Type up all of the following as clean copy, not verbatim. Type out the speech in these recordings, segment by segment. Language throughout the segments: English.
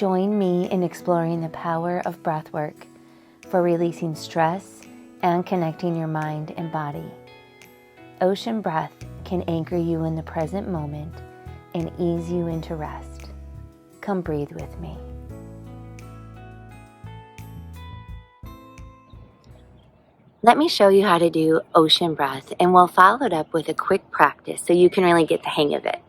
Join me in exploring the power of breathwork for releasing stress and connecting your mind and body. Ocean breath can anchor you in the present moment and ease you into rest. Come breathe with me. Let me show you how to do ocean breath, and we'll follow it up with a quick practice so you can really get the hang of it.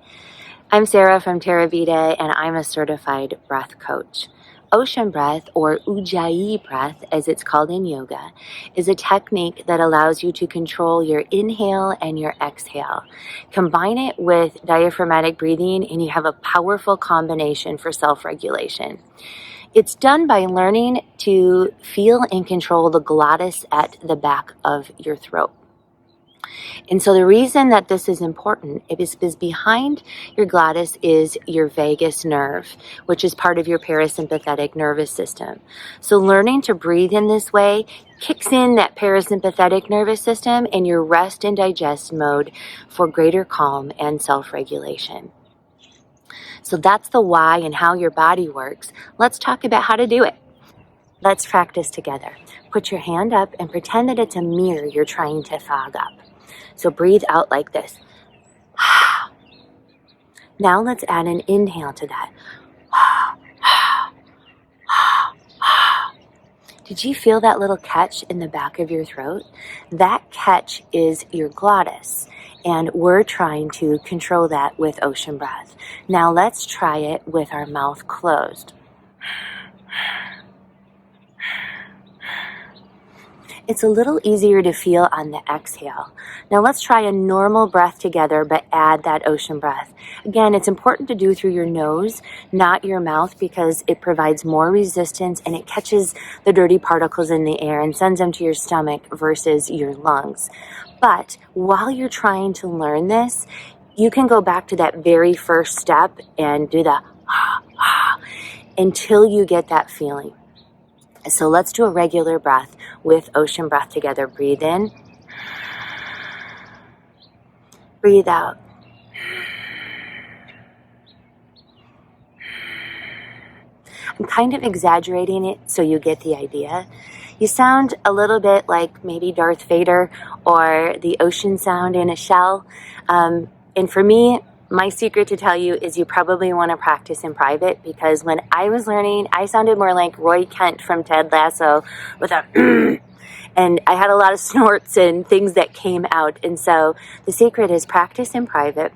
I'm Sarah from Theravada, and I'm a certified breath coach. Ocean breath, or Ujjayi breath, as it's called in yoga, is a technique that allows you to control your inhale and your exhale. Combine it with diaphragmatic breathing, and you have a powerful combination for self-regulation. It's done by learning to feel and control the glottis at the back of your throat. And so the reason that this is important is because behind your glottis is your vagus nerve, which is part of your parasympathetic nervous system. So learning to breathe in this way kicks in that parasympathetic nervous system and your rest and digest mode for greater calm and self-regulation. So that's the why and how your body works. Let's talk about how to do it. Let's practice together. Put your hand up and pretend that it's a mirror you're trying to fog up. So breathe out like this. Now let's add an inhale to that. Did you feel that little catch in the back of your throat? That catch is your glottis, and we're trying to control that with ocean breath. Now let's try it with our mouth closed. It's a little easier to feel on the exhale. Now let's try a normal breath together, but add that ocean breath. Again, it's important to do through your nose, not your mouth, because it provides more resistance and it catches the dirty particles in the air and sends them to your stomach versus your lungs. But while you're trying to learn this, you can go back to that very first step and do the until you get that feeling. So let's do a regular breath with ocean breath together. Breathe in. Breathe out. I'm kind of exaggerating it so you get the idea. You sound a little bit like maybe Darth Vader or the ocean sound in a shell. And for me, my secret to tell you is you probably want to practice in private, because when I was learning, I sounded more like Roy Kent from Ted Lasso with a and I had a lot of snorts and things that came out. And so the secret is practice in private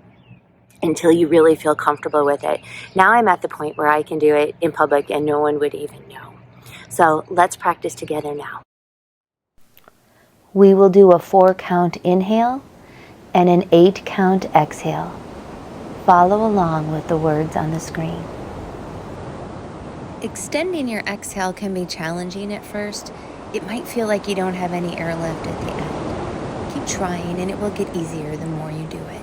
until you really feel comfortable with it. Now I'm at the point where I can do it in public and no one would even know. So let's practice together now. We will do a 4-count inhale and an 8-count exhale. Follow along with the words on the screen. Extending your exhale can be challenging at first. It might feel like you don't have any air left at the end. Keep trying and it will get easier the more you do it.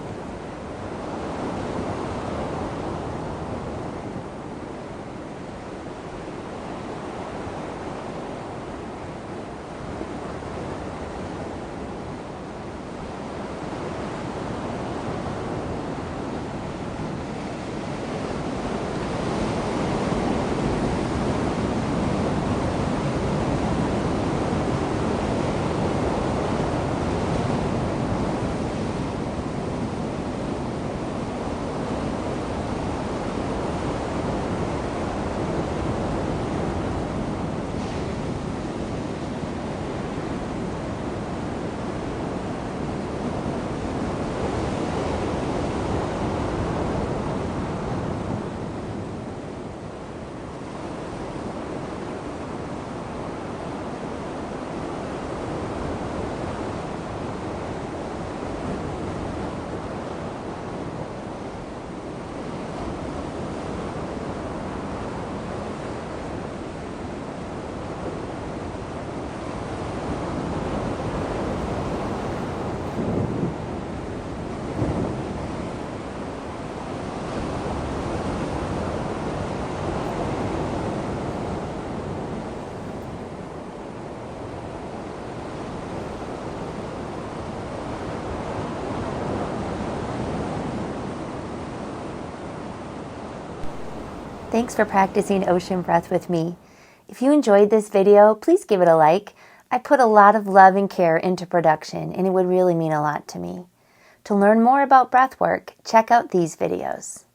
Thanks for practicing ocean breath with me. If you enjoyed this video, please give it a like. I put a lot of love and care into production, and it would really mean a lot to me. To learn more about breathwork, check out these videos.